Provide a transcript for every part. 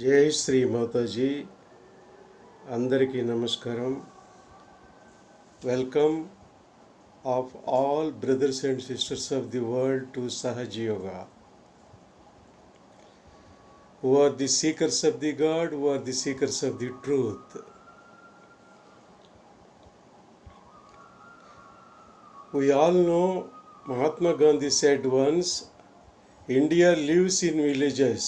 జై శ్రీ మాతాజీ అందరికీ నమస్కారం. Welcome of all brothers and sisters of the world to Sahaj yoga. Who are the seekers of the God, who are the seekers of the truth. We all know Mahatma Gandhi said once, India lives in villages.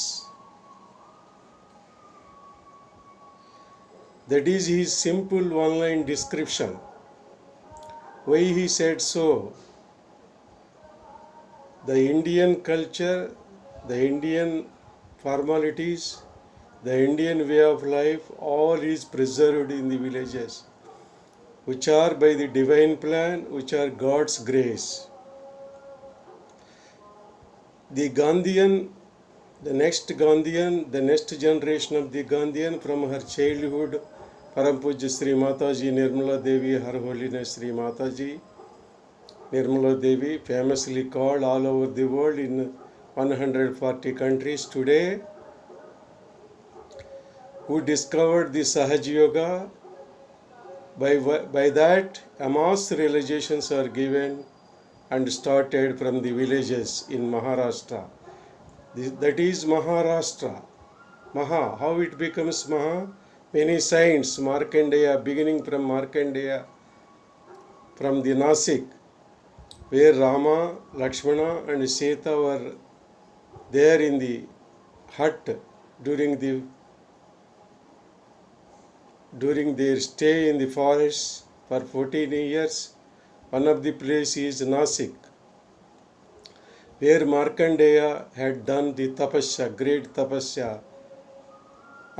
That is his simple one-line description. Why he said so? The Indian culture, the Indian formalities, the Indian way of life, all is preserved in the villages, which are by the divine plan, which are God's grace. The Gandhian, the next generation of the Gandhian from her childhood, Param Pujya Sri Mataji Nirmala Devi, Her Holiness Sri Mataji Nirmala Devi, famously called all over the world in 140 countries today, who discovered the Sahaj Yoga. By that, mass realizations are given and started from the villages in Maharashtra. That is Maharashtra. Maha, how it becomes Maha? Many saints, Markandeya, beginning from Markandeya, from the Nasik, where Rama, Lakshmana and Sita were there in the hut during their stay in the forest for 14 years. One of the places is Nasik, where Markandeya had done the tapasya, great tapasya,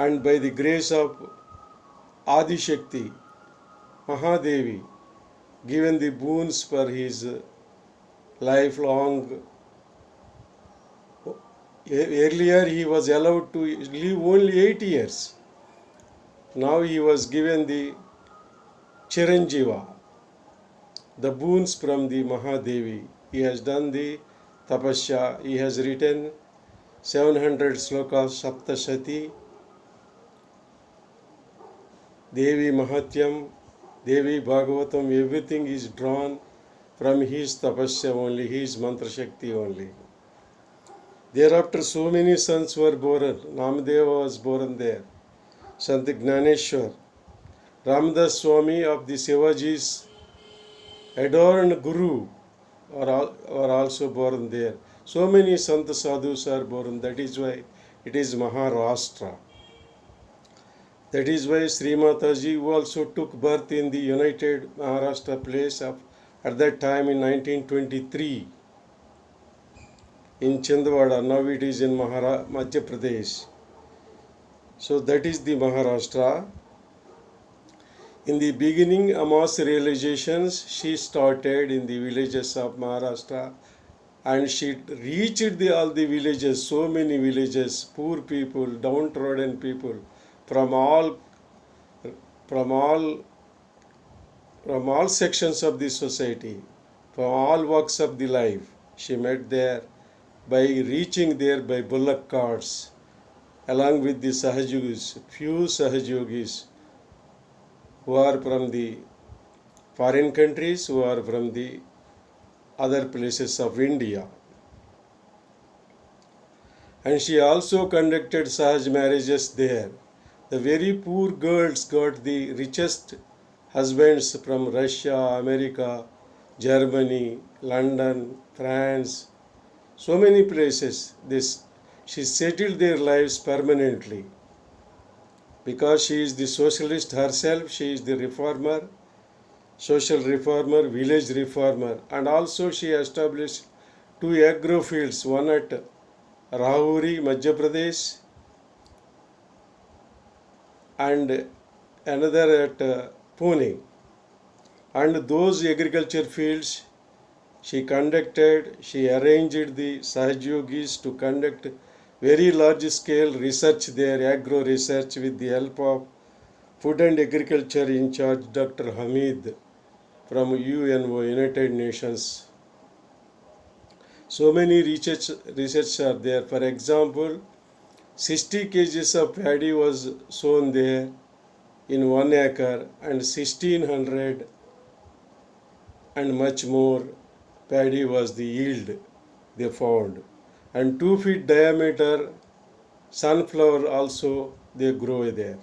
and by the grace of Adi Shakti, Mahadevi, given the boons for his lifelong. Earlier he was allowed to live only 8 years. Now he was given the Chiranjiva, the boons from the Mahadevi. He has done the tapasya. He has written 700 slokas, Saptashati, Devi Mahatyam, Devi Bhagavatam, everything is drawn from his tapasya only, his mantra shakti only. Thereafter so many sons were born. Namadeva was born there. Sant Gnaneshwar, Ramdas Swami of the Shivaji's adorned Guru are also born there. So many Sant Sadhus are born. That is why it is Maharashtra. That is why Sri Mataji, who also took birth in the United Maharashtra place at that time in 1923 in Chindwara. Now it is in Madhya Pradesh. So that is the Maharashtra. In the beginning, mass realizations she started in the villages of Maharashtra, and she reached all the villages, so many villages, poor people, downtrodden people, from all sections of the society, from all walks of the life. She met there by reaching there by bullock carts, along with the Sahajyogis, few Sahajyogis who are from the foreign countries, who are from the other places of India. And she also conducted Sahaj marriages there. The very poor girls got the richest husbands from Russia, America, Germany, London, France, so many places. She settled their lives permanently because she is the socialist herself. She is the reformer, social reformer, village reformer, and also she established 2 agro fields, one at Rahuri, Madhya Pradesh, and another at Pune. And those agriculture fields she arranged the Sahajyogis to conduct very large scale research there, agro research, with the help of Food and Agriculture in charge Dr. Hamid from UNO, United Nations. So many research are there. For example, 60 kgs of paddy was sown there in 1 acre, and 1600 and much more paddy was the yield they found. And 2 feet diameter sunflower also they grow there.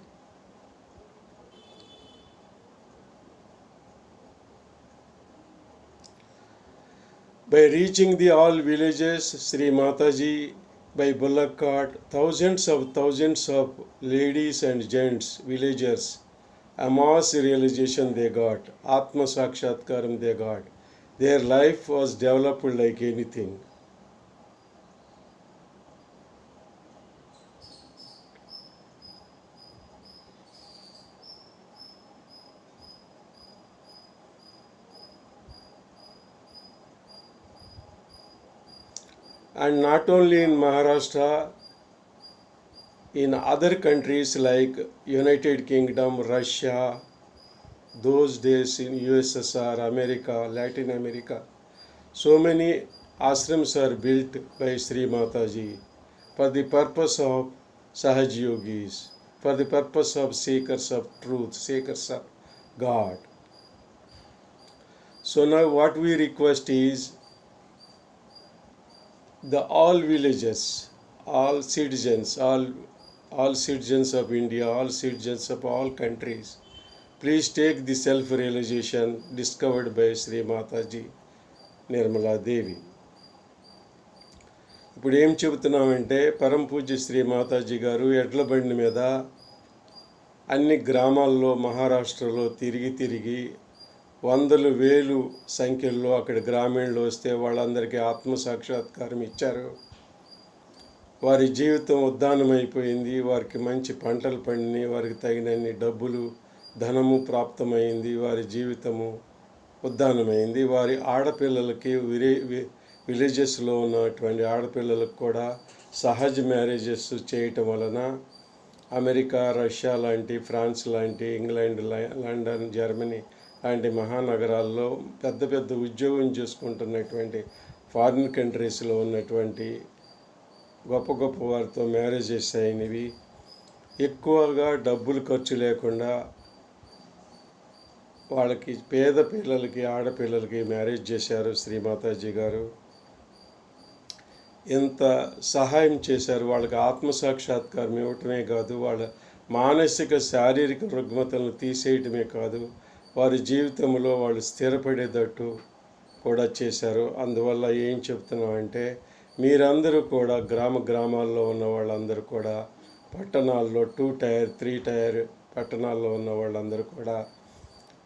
By reaching the all villages, Sri Mataji by bullock cart, thousands of ladies and gents, villagers, a mass realization they got, Atma Sakshatkaram they got. Their life was developed like anything. And not only in Maharashtra, in other countries like United Kingdom, Russia, those days in USSR, America, Latin America, so many ashrams are built by Sri Mataji for the purpose of Sahaj Yogis, for the purpose of seekers of truth, seekers of God. So now what we request is the all villages, all citizens of India, all citizens of all countries, please take the self-realization discovered by Sri Mataji Nirmala Devi. ఇప్పుడు ఏం చెబుతున్నామంటే పరమ పూజ్య శ్రీ మాతాజీ గారు ఎడ్ల బండి మీద అన్ని గ్రామాల్లో మహారాష్ట్రలో తిరిగి వందలు వేలు సంఖ్యల్లో అక్కడ గ్రామీణులు వస్తే వాళ్ళందరికీ ఆత్మసాక్షాత్కారం ఇచ్చారు. వారి జీవితం ఉద్దానమైపోయింది, వారికి మంచి పంటలు పండినాయి, వారికి తగినన్ని డబ్బులు ధనము ప్రాప్తమైంది, వారి జీవితము ఉద్దానమైంది. వారి ఆడపిల్లలకి విలేజెస్లో ఉన్నటువంటి ఆడపిల్లలకు కూడా సహజ మ్యారేజెస్ చేయటం వలన అమెరికా, రష్యా లాంటి, ఫ్రాన్స్ లాంటి, ఇంగ్లాండ్, లండన్, జర్మనీ లాంటి మహానగరాల్లో పెద్ద పెద్ద ఉద్యోగం చేసుకుంటున్నటువంటి ఫారిన్ కంట్రీస్లో ఉన్నటువంటి గొప్ప గొప్ప వారితో మ్యారేజెస్ అయినవి. ఎక్కువగా డబ్బులు ఖర్చు లేకుండా వాళ్ళకి పేద పిల్లలకి, ఆడపిల్లలకి మ్యారేజ్ చేశారు శ్రీ మాతాజీ గారు. ఎంత సహాయం చేశారు, వాళ్ళకి ఆత్మసాక్షాత్కారం ఇవ్వటమే కాదు, వాళ్ళ మానసిక శారీరక రుగ్మతలను తీసేయటమే కాదు, వారి జీవితంలో వాళ్ళు స్థిరపడేటట్టు కూడా చేశారు. అందువల్ల ఏం చెప్తున్నామంటే మీరందరూ కూడా గ్రామాల్లో ఉన్న వాళ్ళందరూ కూడా, పట్టణాల్లో 2 టైర్ 3 టైర్ పట్టణాల్లో ఉన్న వాళ్ళందరూ కూడా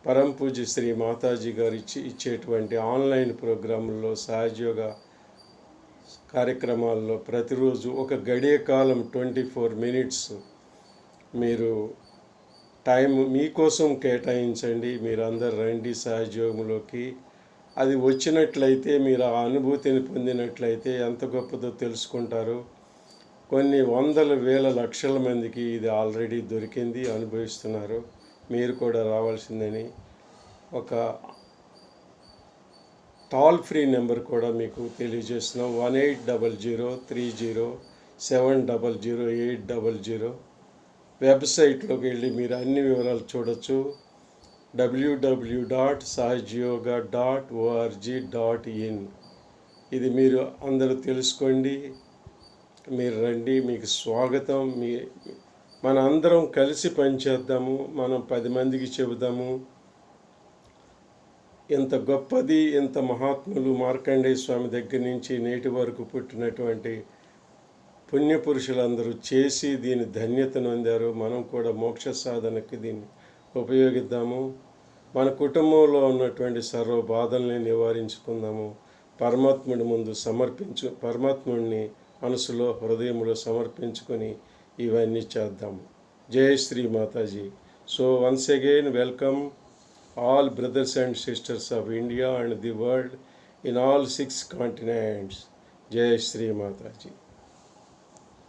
పరమ పూజ్య శ్రీ మాతాజీ గారు ఇచ్చేటువంటి ఆన్లైన్ ప్రోగ్రాముల్లో, సహజయోగ కార్యక్రమాల్లో ప్రతిరోజు ఒక గడియ కాలం 24 మినిట్స్ మీరు టైం మీకోసం కేటాయించండి. మీరందరూ రండి సహజయోగంలోకి. అది వచ్చినట్లయితే, మీరు ఆ అనుభూతిని పొందినట్లయితే ఎంత గొప్పదో తెలుసుకుంటారు. కొన్ని వందల వేల లక్షల మందికి ఇది ఆల్రెడీ దొరికింది, అనుభవిస్తున్నారు. మీరు కూడా రావాల్సిందని ఒక టోల్ ఫ్రీ నెంబర్ కూడా మీకు తెలియజేస్తున్నాం. 180030700800. వెబ్సైట్లోకి వెళ్ళి మీరు అన్ని వివరాలు చూడొచ్చు. www.sahajyoga.org.in. ఇది మీరు అందరూ తెలుసుకోండి. మీరు రండి, మీకు స్వాగతం. మన అందరం కలిసి పనిచేద్దాము, మనం 10 మందికి చెబుదాము. ఎంత గొప్పది, ఎంత మహాత్ములు మార్కండేయ స్వామి దగ్గర నుంచి నేటి వరకు పుట్టినటువంటి పుణ్యపురుషులందరూ చేసి దీని ధన్యతను అందారు. మనం కూడా మోక్ష సాధనకి దీన్ని ఉపయోగిద్దాము. మన కుటుంబంలో ఉన్నటువంటి సర్వ బాధల్ని నివారించుకుందాము. పరమాత్ముడిని మనసులో, హృదయంలో సమర్పించుకొని ఇవన్నీ చేద్దాము. జై Shri Mataji. So once again welcome all brothers and sisters of India and the world in all 6 continents. Jai Shri Mataji.